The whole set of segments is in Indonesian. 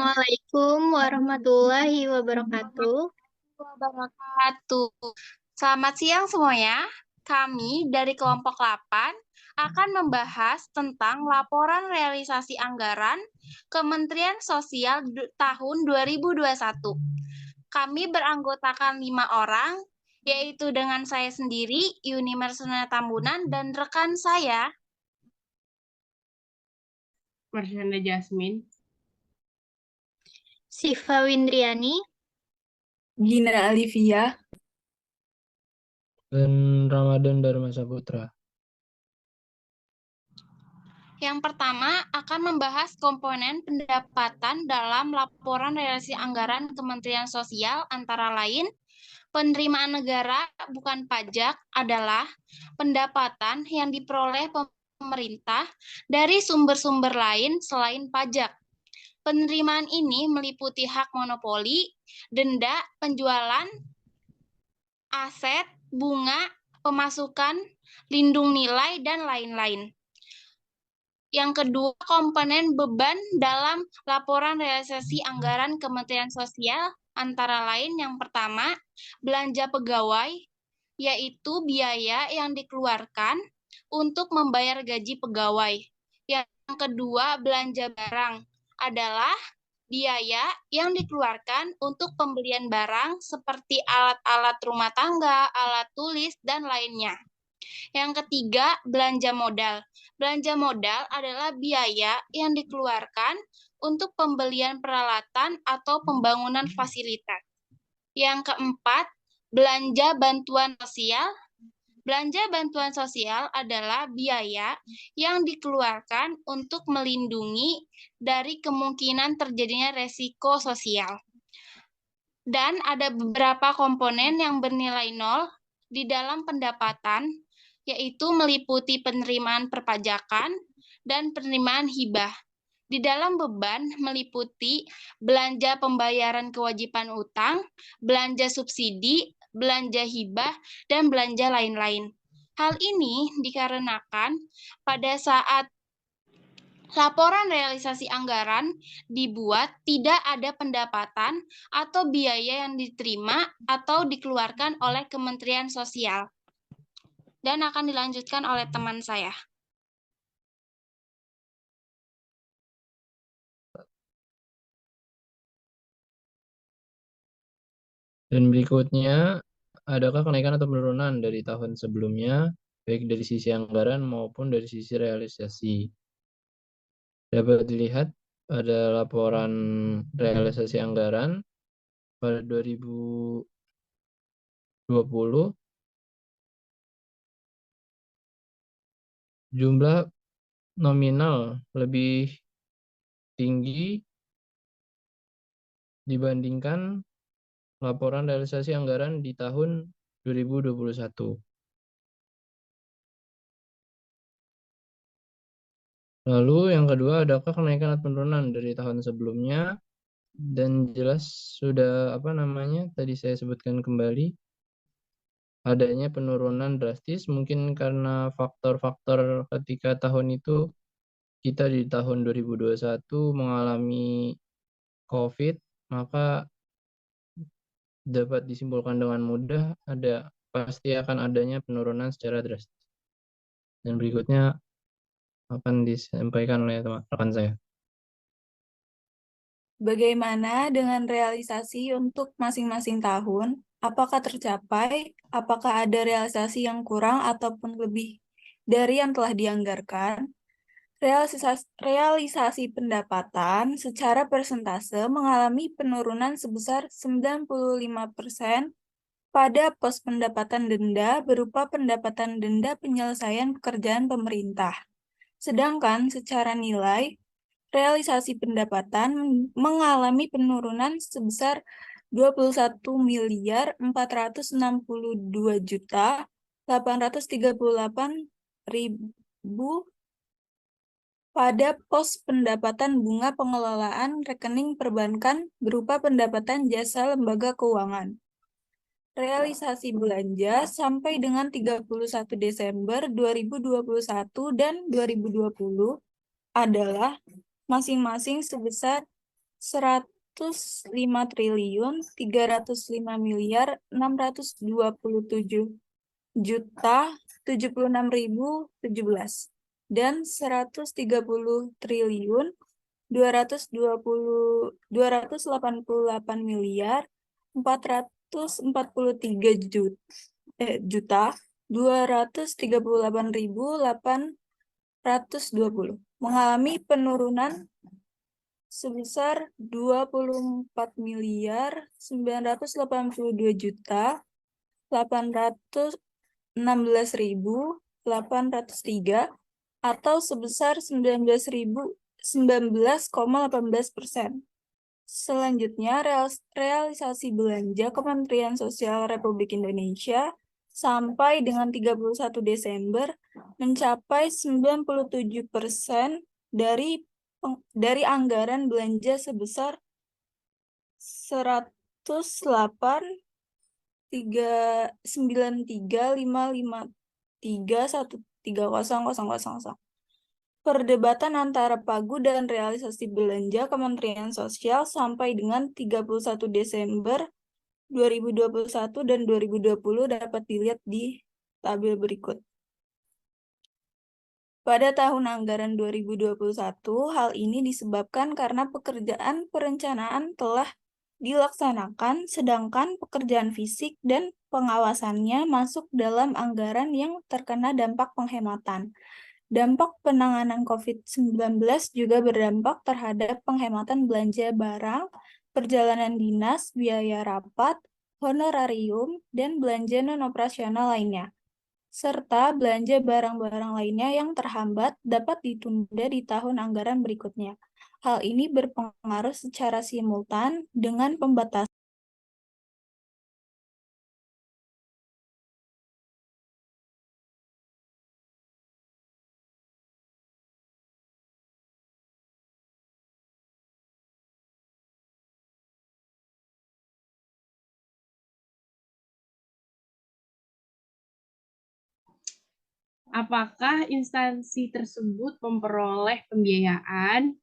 Assalamualaikum warahmatullahi wabarakatuh. Wabarakatuh. Selamat siang semuanya. Kami dari kelompok 8 akan membahas tentang laporan realisasi anggaran Kementerian Sosial tahun 2021. Kami beranggotakan 5 orang, yaitu dengan saya sendiri, Yuni Marsuna Tambunan, dan rekan saya, Marshanda Jasmine, Siva Windriani, Gina Alivia, dan Ramadan Dharma Saputra. Yang pertama akan membahas komponen pendapatan dalam laporan realisasi anggaran Kementerian Sosial, antara lain penerimaan negara bukan pajak adalah pendapatan yang diperoleh pemerintah dari sumber-sumber lain selain pajak. Penerimaan ini meliputi hak monopoli, denda, penjualan, aset, bunga, pemasukan, lindung nilai, dan lain-lain. Yang kedua, komponen beban dalam laporan realisasi anggaran Kementerian Sosial, antara lain yang pertama, belanja pegawai, yaitu biaya yang dikeluarkan untuk membayar gaji pegawai. Yang kedua, belanja barang adalah biaya yang dikeluarkan untuk pembelian barang seperti alat-alat rumah tangga, alat tulis, dan lainnya. Yang ketiga, belanja modal. Belanja modal adalah biaya yang dikeluarkan untuk pembelian peralatan atau pembangunan fasilitas. Yang keempat, belanja bantuan sosial. Belanja bantuan sosial adalah biaya yang dikeluarkan untuk melindungi dari kemungkinan terjadinya resiko sosial. Dan ada beberapa komponen yang bernilai nol di dalam pendapatan, yaitu meliputi penerimaan perpajakan dan penerimaan hibah. Di dalam beban meliputi belanja pembayaran kewajiban utang, belanja subsidi, belanja hibah, dan belanja lain-lain. Hal ini dikarenakan pada saat laporan realisasi anggaran dibuat tidak ada pendapatan atau biaya yang diterima atau dikeluarkan oleh Kementerian Sosial. Dan akan dilanjutkan oleh teman saya. Dan berikutnya, adakah kenaikan atau penurunan dari tahun sebelumnya, baik dari sisi anggaran maupun dari sisi realisasi? Dapat dilihat pada laporan realisasi anggaran pada 2020, jumlah nominal lebih tinggi dibandingkan laporan realisasi anggaran di tahun 2021. Lalu yang kedua, adakah kenaikan atau penurunan dari tahun sebelumnya? Dan jelas sudah tadi saya sebutkan kembali, adanya penurunan drastis mungkin karena faktor-faktor ketika tahun itu kita di tahun 2021 mengalami COVID, maka dapat disimpulkan dengan mudah pasti akan adanya penurunan secara drastis. Dan berikutnya akan disampaikan oleh rekan saya. bagaimana dengan realisasi untuk masing-masing tahun? Apakah tercapai? Apakah ada realisasi yang kurang ataupun lebih dari yang telah dianggarkan? Realisasi pendapatan secara persentase mengalami penurunan sebesar 95% pada pos pendapatan denda berupa pendapatan denda penyelesaian pekerjaan pemerintah. Sedangkan secara nilai, realisasi pendapatan mengalami penurunan sebesar 21.462.838.000 pada pos pendapatan bunga pengelolaan rekening perbankan berupa pendapatan jasa lembaga keuangan. Realisasi belanja sampai dengan 31 Desember 2021 dan 2020 adalah masing-masing sebesar 105.305.627.076.017 dan 130.288.438.820 mengalami penurunan sebesar 24.982.816.803 atau sebesar 19,18%. Selanjutnya, realisasi belanja Kementerian Sosial Republik Indonesia sampai dengan 31 Desember mencapai 97% dari anggaran belanja sebesar 100.93553.130.000. Perdebatan antara pagu dan realisasi belanja Kementerian Sosial sampai dengan 31 Desember 2021 dan 2020 dapat dilihat di tabel berikut. Pada tahun anggaran 2021, hal ini disebabkan karena pekerjaan perencanaan telah dilaksanakan, sedangkan pekerjaan fisik dan pengawasannya masuk dalam anggaran yang terkena dampak penghematan. Dampak penanganan COVID-19 juga berdampak terhadap penghematan belanja barang, perjalanan dinas, biaya rapat, honorarium, dan belanja non-operasional lainnya, serta belanja barang-barang lainnya yang terhambat dapat ditunda di tahun anggaran berikutnya. Hal ini berpengaruh secara simultan dengan pembatasan Apakah instansi tersebut memperoleh pembiayaan?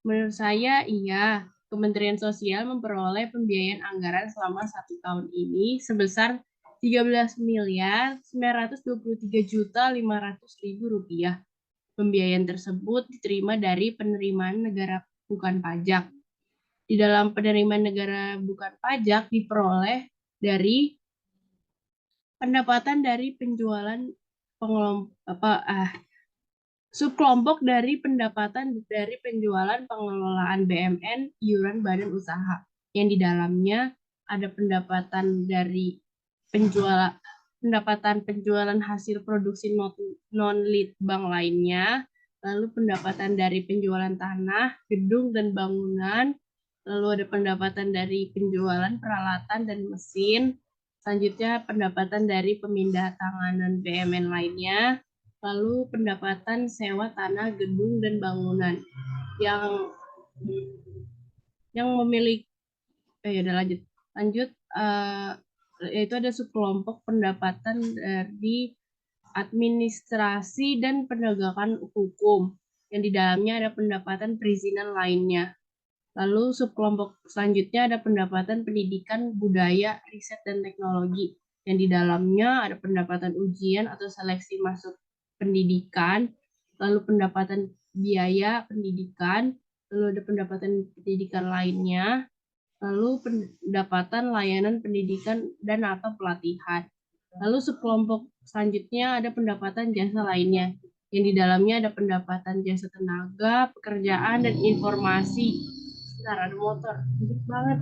Menurut saya iya. Kementerian Sosial memperoleh pembiayaan anggaran selama 1 tahun ini sebesar 13.923.500.000 rupiah. Pembiayaan tersebut diterima dari penerimaan negara bukan pajak. Di dalam penerimaan negara bukan pajak diperoleh dari pendapatan dari penjualan subkelompok dari pendapatan dari penjualan pengelolaan BMN iuran badan usaha yang di dalamnya ada pendapatan dari pendapatan hasil produksi non-litbang lainnya, lalu pendapatan dari penjualan tanah, gedung dan bangunan, lalu ada pendapatan dari penjualan peralatan dan mesin, selanjutnya pendapatan dari pemindah tanganan BMN lainnya, lalu pendapatan sewa tanah, gedung dan bangunan yang memiliki yaitu ada subkelompok pendapatan dari administrasi dan penegakan hukum yang di dalamnya ada pendapatan perizinan lainnya. Lalu subkelompok selanjutnya ada pendapatan pendidikan, budaya, riset dan teknologi yang di dalamnya ada pendapatan ujian atau seleksi masuk pendidikan, lalu pendapatan biaya pendidikan, lalu ada pendapatan pendidikan lainnya, lalu pendapatan layanan pendidikan dan atau pelatihan. Lalu subkelompok selanjutnya ada pendapatan jasa lainnya, yang di dalamnya ada pendapatan jasa tenaga, pekerjaan, dan informasi. Sebentar, ada motor. Ribet banget.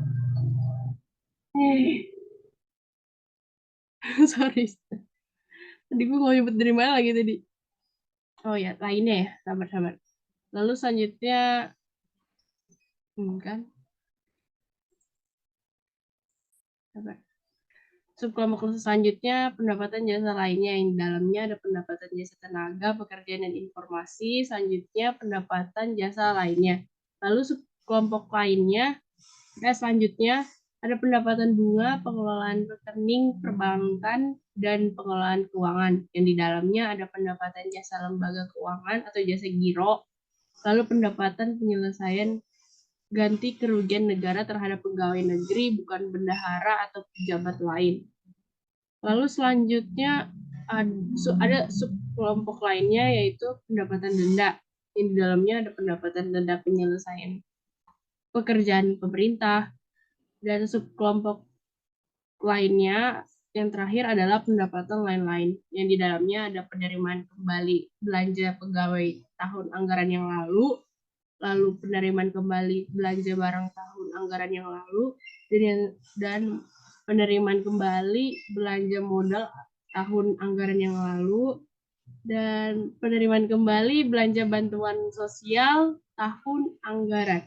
Sorry. Tadi gue mau nyebut dari mana lagi tadi? Oh ya, lainnya ya. Sabar. Lalu selanjutnya, kan? Sabar. Subkelompok selanjutnya pendapatan jasa lainnya yang di dalamnya ada pendapatan jasa tenaga, pekerjaan dan informasi. Selanjutnya pendapatan jasa lainnya. Lalu subkelompok lainnya, selanjutnya ada pendapatan bunga, pengelolaan rekening, perbankan, dan pengelolaan keuangan. Yang di dalamnya ada pendapatan jasa lembaga keuangan atau jasa giro. Lalu pendapatan penyelesaian ganti kerugian negara terhadap pegawai negeri, bukan bendahara atau pejabat lain. Lalu selanjutnya ada subkelompok lainnya, yaitu pendapatan denda. Yang di dalamnya ada pendapatan denda penyelesaian pekerjaan pemerintah, dan subkelompok lainnya yang terakhir adalah pendapatan lain-lain, yang di dalamnya ada penerimaan kembali belanja pegawai tahun anggaran yang lalu penerimaan kembali belanja barang tahun anggaran yang lalu, dan penerimaan kembali belanja modal tahun anggaran yang lalu, dan penerimaan kembali belanja bantuan sosial tahun anggaran.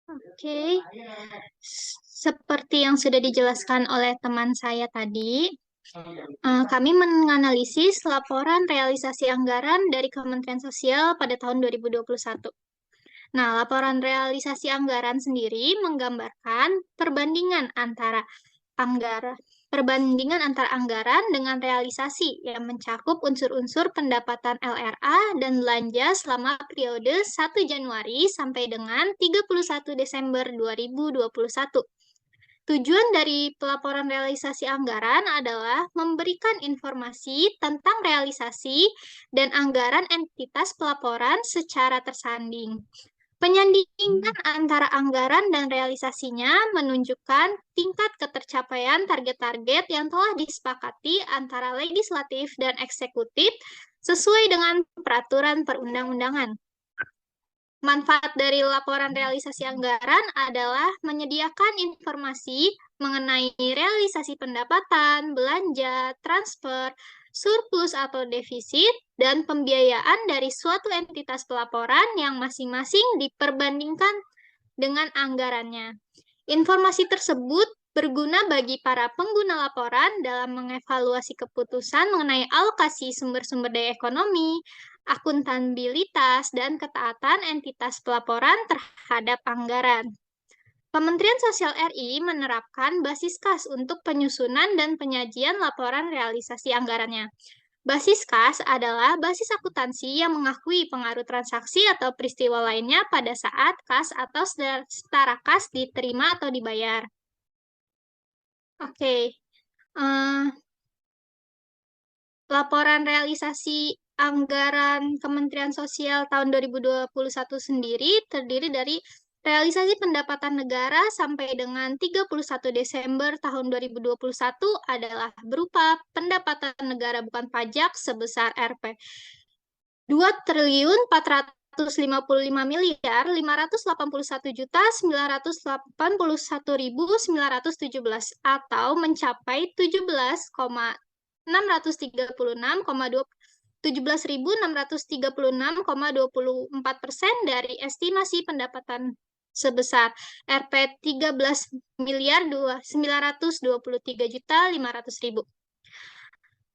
Oke, seperti yang sudah dijelaskan oleh teman saya tadi, kami menganalisis laporan realisasi anggaran dari Kementerian Sosial pada tahun 2021. Nah, laporan realisasi anggaran sendiri menggambarkan perbandingan antara anggaran dengan realisasi yang mencakup unsur-unsur pendapatan LRA dan belanja selama periode 1 Januari sampai dengan 31 Desember 2021. Tujuan dari pelaporan realisasi anggaran adalah memberikan informasi tentang realisasi dan anggaran entitas pelaporan secara tersanding. Penyandingan antara anggaran dan realisasinya menunjukkan tingkat ketercapaian target-target yang telah disepakati antara legislatif dan eksekutif sesuai dengan peraturan perundang-undangan. Manfaat dari laporan realisasi anggaran adalah menyediakan informasi mengenai realisasi pendapatan, belanja, transfer, surplus atau defisit, dan pembiayaan dari suatu entitas pelaporan yang masing-masing diperbandingkan dengan anggarannya. Informasi tersebut berguna bagi para pengguna laporan dalam mengevaluasi keputusan mengenai alokasi sumber-sumber daya ekonomi, akuntabilitas, dan ketaatan entitas pelaporan terhadap anggaran. Kementerian Sosial RI menerapkan basis kas untuk penyusunan dan penyajian laporan realisasi anggarannya. Basis kas adalah basis akuntansi yang mengakui pengaruh transaksi atau peristiwa lainnya pada saat kas atau setara kas diterima atau dibayar. Oke. Laporan realisasi anggaran Kementerian Sosial tahun 2021 sendiri terdiri dari realisasi pendapatan negara sampai dengan 31 Desember tahun 2021 adalah berupa pendapatan negara bukan pajak sebesar Rp 2.451.581.981.917 atau mencapai 17.636,24% dari estimasi pendapatan sebesar Rp 13.923.500.000.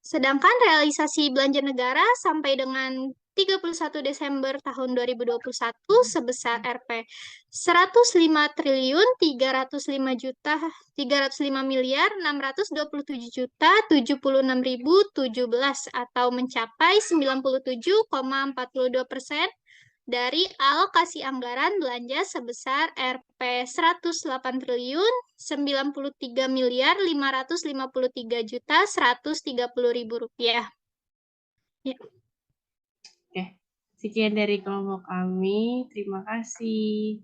Sedangkan realisasi belanja negara sampai dengan 31 Desember tahun 2021 sebesar Rp 105.305.627.076.017 atau mencapai 97,42% dari alokasi anggaran belanja sebesar Rp 193.093.553.130.000 Ya. Oke, sekian dari kelompok kami. Terima kasih.